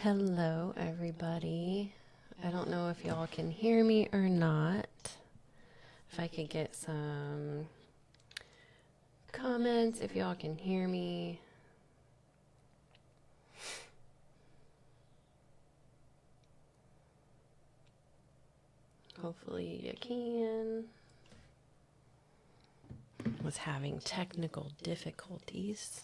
Hello, everybody. I don't know if y'all can hear me or not. If I could get some comments, if y'all can hear me. Hopefully you can. Was having technical difficulties.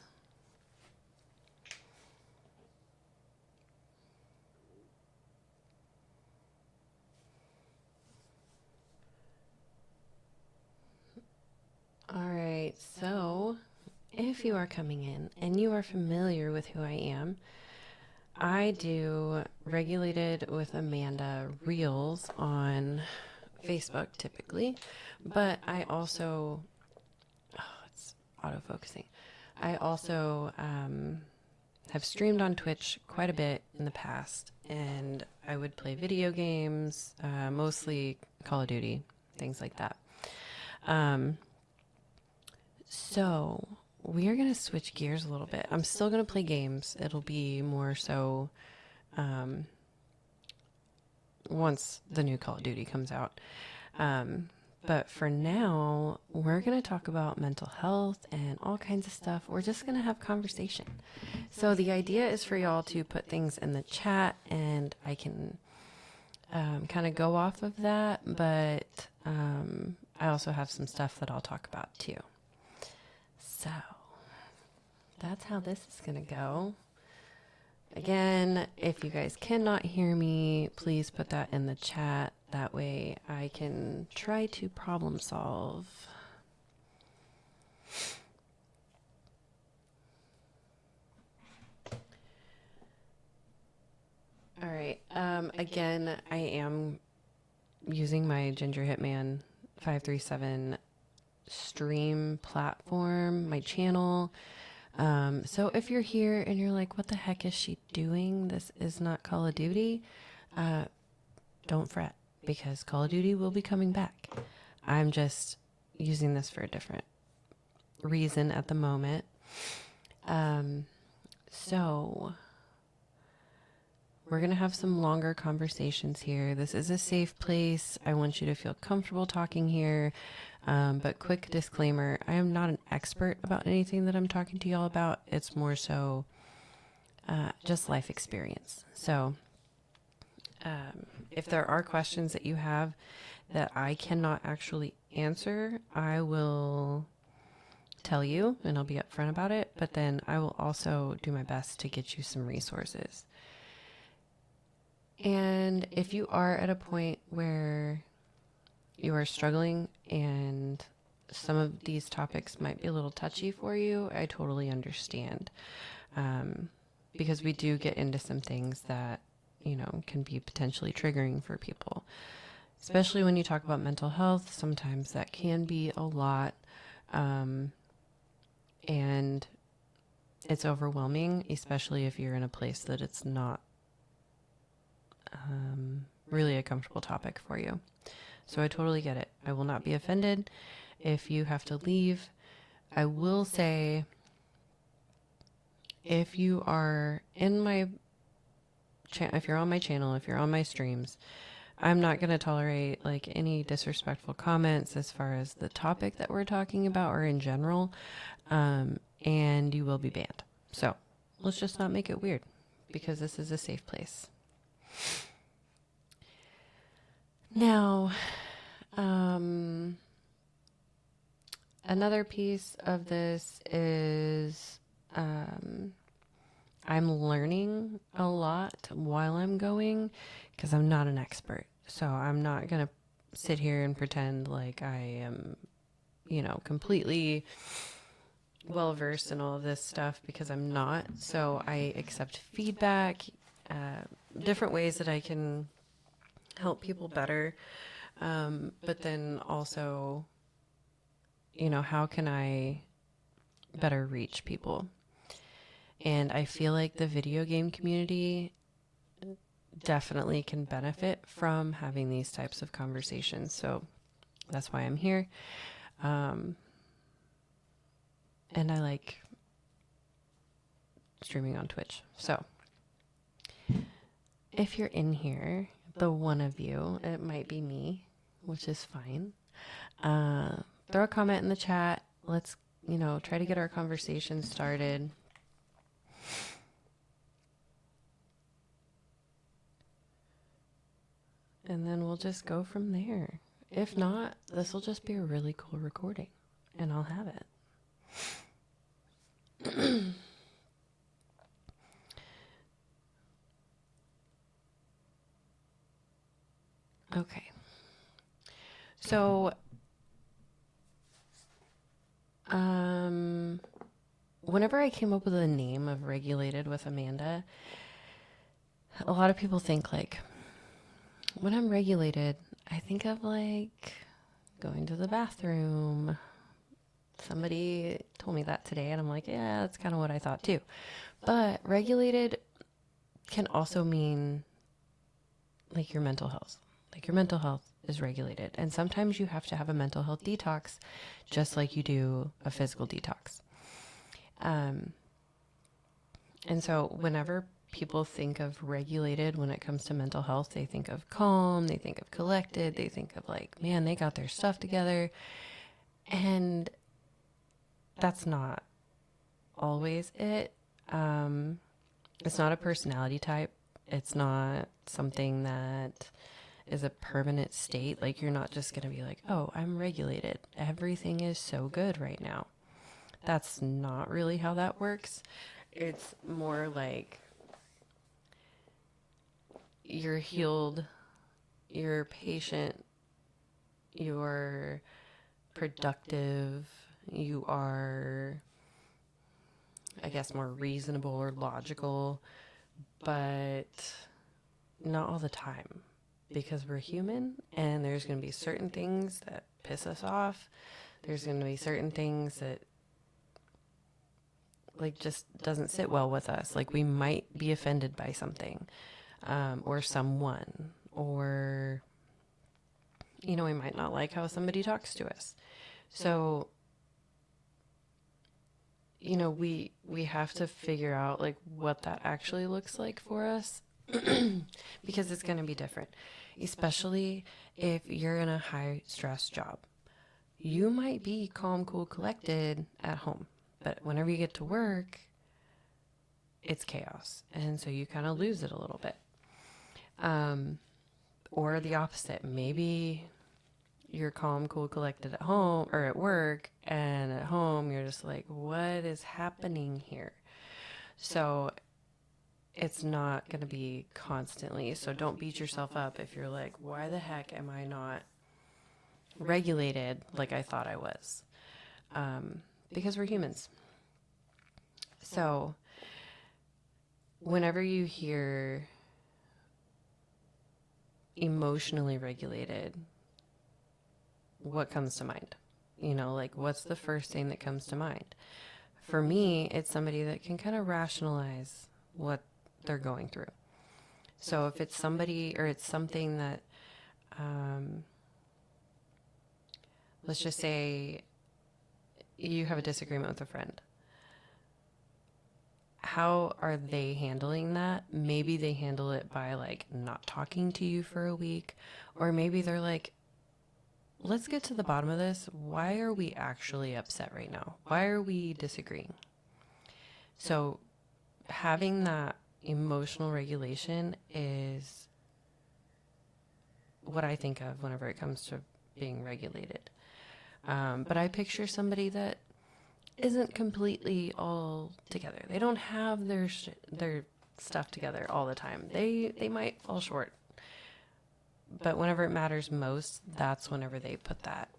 All right, so if you are coming in and you are familiar with who I am, I do Regulated with Amanda Reels on Facebook typically, but I also, it's autofocusing. I also have streamed on Twitch quite a bit in the past, and I would play video games, mostly Call of Duty, things like that. So we are going to switch gears a little bit. I'm still going to play games. It'll be more so once the new Call of Duty comes out. But for now, we're going to talk about mental health and all kinds of stuff. We're just going to have conversation. So the idea is for y'all to put things in the chat, and I can kind of go off of that. But I also have some stuff that I'll talk about too. So that's how this is going to go. Again, if you guys cannot hear me, please put that in the chat. That way I can try to problem solve. All right. Again, I am using my Ginger Hitman 537 stream platform, my channel. So if you're here and you're like, what the heck is she doing? This is not Call of Duty. Don't fret, because Call of Duty will be coming back. I'm just using this for a different reason at the moment. So we're going to have some longer conversations here. This is a safe place. I want you to feel comfortable talking here. But quick disclaimer, I am not an expert about anything that I'm talking to y'all about. It's more so just life experience. So if there are questions that you have that I cannot actually answer, I will tell you and I'll be upfront about it. But then I will also do my best to get you some resources. And if you are at a point where you are struggling and some of these topics might be a little touchy for you, I totally understand. Because we do get into some things that, you know, can be potentially triggering for people. Especially when you talk about mental health, sometimes that can be a lot. And it's overwhelming, especially if you're in a place that it's not really a comfortable topic for you. So I totally get it. I will not be offended if you have to leave. I will say, if you are in my if you're on my channel, if you're on my streams, I'm not going to tolerate like any disrespectful comments as far as the topic that we're talking about or in general. And you will be banned. So let's just not make it weird, because this is a safe place. Now, another piece of this is I'm learning a lot while I'm going, because I'm not an expert. So I'm not going to sit here and pretend like I am, you know, completely well versed in all of this stuff, because I'm not. So I accept feedback, different ways that I can help people better. But then also, you know, how can I better reach people? And I feel like the video game community definitely can benefit from having these types of conversations. So that's why I'm here. And I like streaming on Twitch. So if you're in here, the one of you, it might be me, which is fine. Throw a comment in the chat. Let's, try to get our conversation started. And then we'll just go from there. If not, this will just be a really cool recording, and I'll have it. Okay. So, whenever I came up with the name of Regulated with Amanda, a lot of people think like, when I'm regulated, I think of like going to the bathroom. Somebody told me that today, and I'm like, yeah, that's kind of what I thought too. But regulated can also mean like your mental health. Like your mental health is regulated. And sometimes you have to have a mental health detox, just like you do a physical detox. And so whenever people think of regulated when it comes to mental health, they think of calm, they think of collected, they think of like, man, they got their stuff together. And that's not always it. It's not a personality type. It's not something that is a permanent state. Like you're not just going to be like, oh, I'm regulated. Everything is so good right now. That's not really how that works. It's more like you're healed, you're patient, you're productive, you are, I guess, more reasonable or logical, but not all the time, because we're human and there's going to be certain things that piss us off. There's going to be certain things that like just doesn't sit well with us. Like we might be offended by something, or someone, or, we might not like how somebody talks to us. So, we have to figure out like what that actually looks like for us because it's going to be different, especially if you're in a high stress job. You might be calm, cool, collected at home, but whenever you get to work, it's chaos. And so you kind of lose it a little bit. Or the opposite. Maybe you're calm, cool, collected at home or at work, and at home you're just like, what is happening here? So it's not going to be constantly. So don't beat yourself up if you're like, why the heck am I not regulated like I thought I was? Because we're humans. So whenever you hear emotionally regulated, what comes to mind? Like what's the first thing that comes to mind? For me, it's somebody that can kind of rationalize what they're going through. So if it's somebody or it's something that, let's just say you have a disagreement with a friend. How are they handling that? Maybe they handle it by like not talking to you for a week, or maybe they're like, let's get to the bottom of this. Why are we actually upset right now? Why are we disagreeing? So having that emotional regulation is what I think of whenever it comes to being regulated. But I picture somebody that isn't completely all together. They don't have their stuff together all the time. They might fall short. But whenever it matters most, that's whenever they put that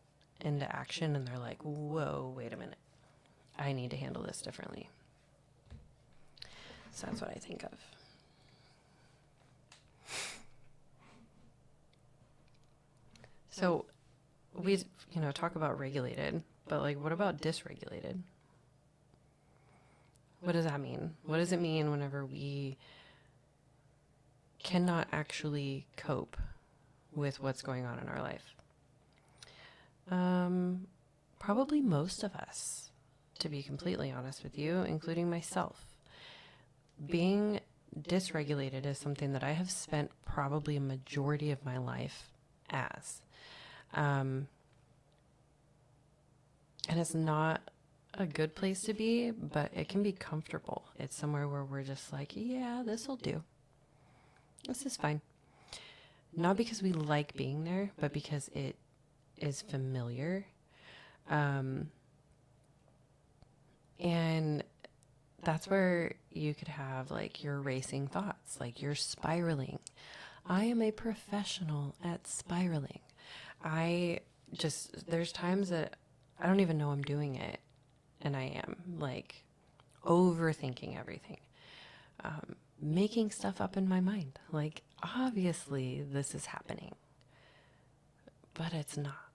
into action and they're like, whoa, wait a minute. I need to handle this differently. So that's what I think of. So we, talk about regulated, but like, what about dysregulated? What does that mean? What does it mean whenever we cannot actually cope with what's going on in our life? Probably most of us, to be completely honest with you, including myself. Being dysregulated is something that I have spent probably a majority of my life as. And it's not a good place to be, but it can be comfortable. It's somewhere where we're just like, yeah, this will do. This is fine. Not because we like being there, but because it is familiar. And that's where you could have like your racing thoughts, like you're spiraling. I am a professional at spiraling. There's times that I don't even know I'm doing it. And I am like overthinking everything, making stuff up in my mind. Like, obviously, this is happening, but it's not.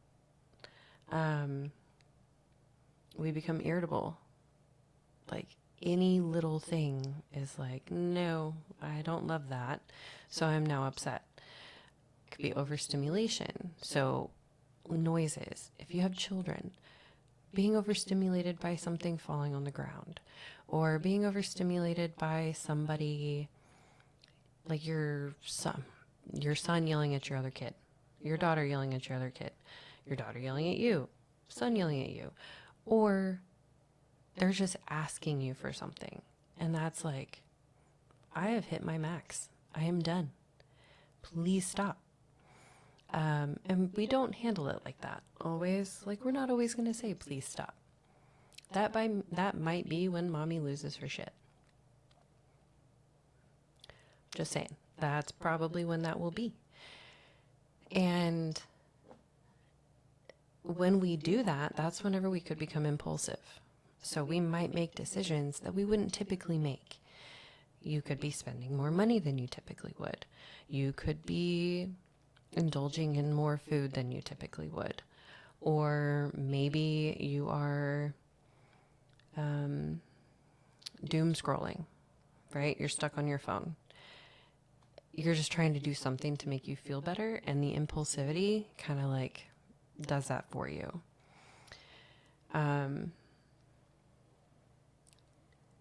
We become irritable. Like, any little thing is like, no, I don't love that. So I'm now upset. It could be overstimulation. So, noises. If you have children, being overstimulated by something falling on the ground, or being overstimulated by somebody like your son yelling at your other kid, your daughter yelling at your other kid, your daughter yelling at you, son yelling at you, or they're just asking you for something. And that's like, I have hit my max. I am done. Please stop. And we don't handle it like that always. Like, we're not always going to say, please stop. That might be when mommy loses her shit. Just saying. That's probably when that will be. And when we do that, that's whenever we could become impulsive. So we might make decisions that we wouldn't typically make. You could be spending more money than you typically would. You could be indulging in more food than you typically would. Or maybe you are doom scrolling, right? You're stuck on your phone. You're just trying to do something to make you feel better, and the impulsivity kind of like does that for you.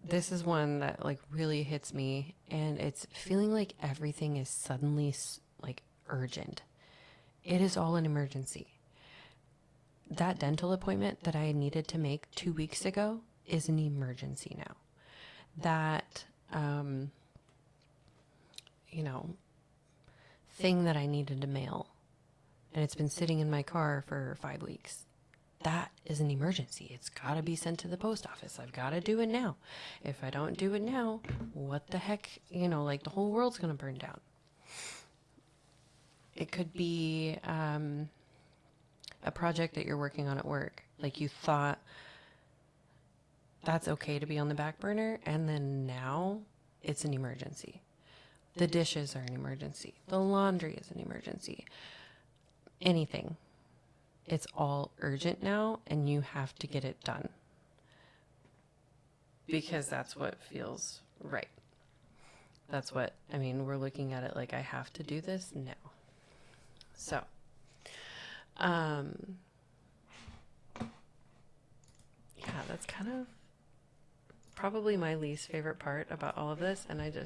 This is one that like really hits me, and it's feeling like everything is suddenly like urgent. It is all an emergency. That dental appointment that I needed to make 2 weeks ago is an emergency now. That, thing that I needed to mail, and it's been sitting in my car for 5 weeks. That is an emergency. It's got to be sent to the post office. I've got to do it now. If I don't do it now, what the heck, like the whole world's going to burn down. It could be a project that you're working on at work. Like, you thought that's okay to be on the back burner, and then now it's an emergency. The dishes are an emergency. The laundry is an emergency. Anything. It's all urgent now, and you have to get it done. Because that's what feels right. That's what, we're looking at it like, I have to do this now. So, yeah, that's kind of probably my least favorite part about all of this, and I just